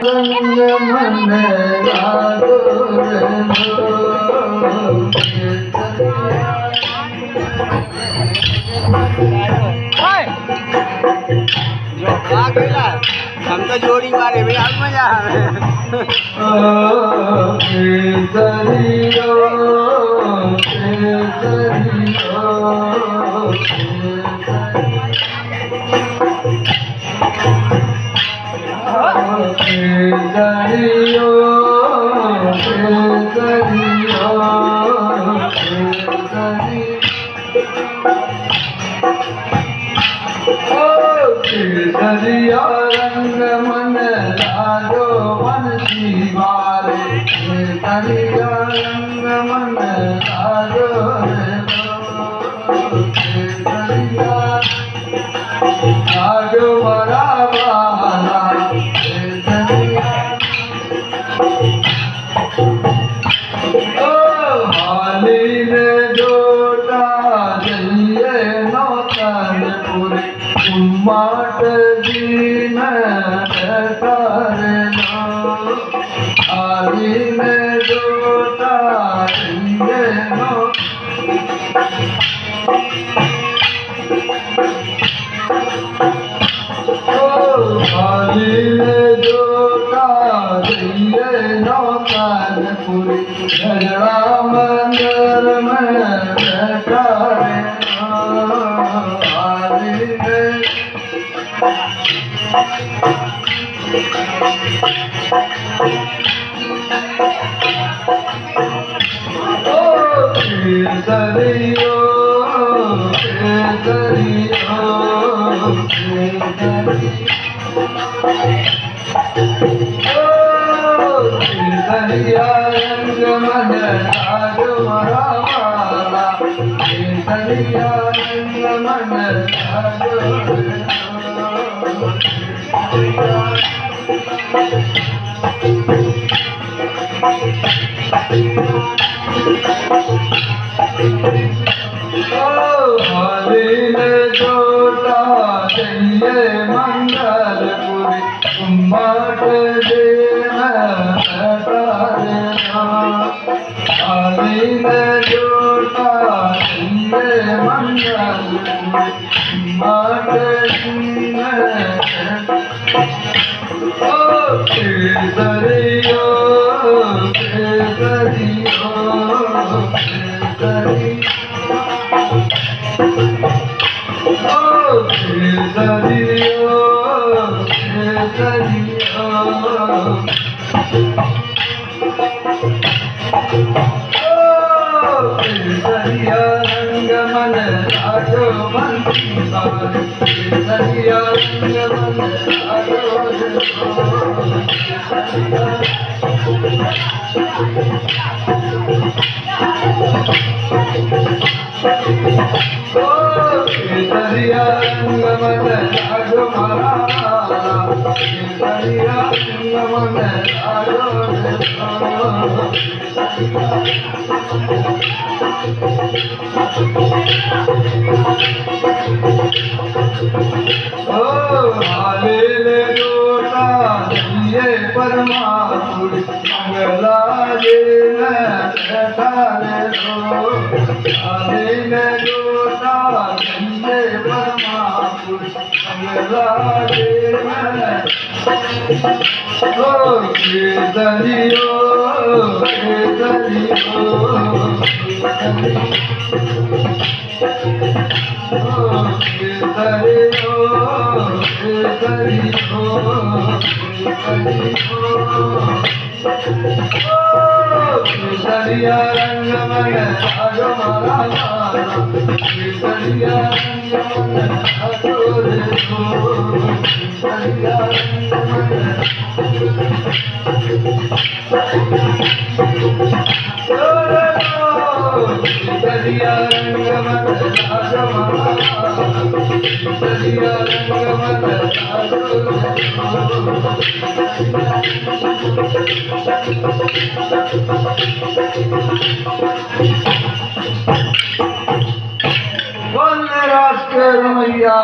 रंग मन हम तो जोड़ी मारे भी आज मजा दरिया रंग मन लाजो मन शिवारे दरिया रंग मन लाजो दरिया लाजो बड़ा बाला दरिया हाली ने जोटा जइए नौतनपुर उम्माट दीन करना हाली ने जोटा जइए हाली ने जोटा जइए नौतनपुर झगड़ा मंदिर में बैठा केसरियो केसरियो केसरिया रंग मन लाजो मरा वाला केसरिया रंग मन लाजो हाली ने जोटा जइए मंगलपुरी उम्मत देव हाली ने जोटा जइए मंगलपुरी उम्मत केसरियो केसरियो केसरियो केसरिया रंग मन लाजो बंसी बाल केसरिया रंग मन लाजो केसरिया रंग मन लाजो मारा केसरिया रंग मन लाजो हाले ने जोटा जइए परमापुर मंगला जे हाले ने जोटा जइए परमापुर मंगला जे केसरियो केसरियो केसरियो केसरिया रंग मन लाजो मारा केसरिया रंग मन लाजो रे केसरिया रंग मन केसरिया रंग मन लाजो मारा केसरिया रंग मन लाजो वन राष्ट्र रमैया।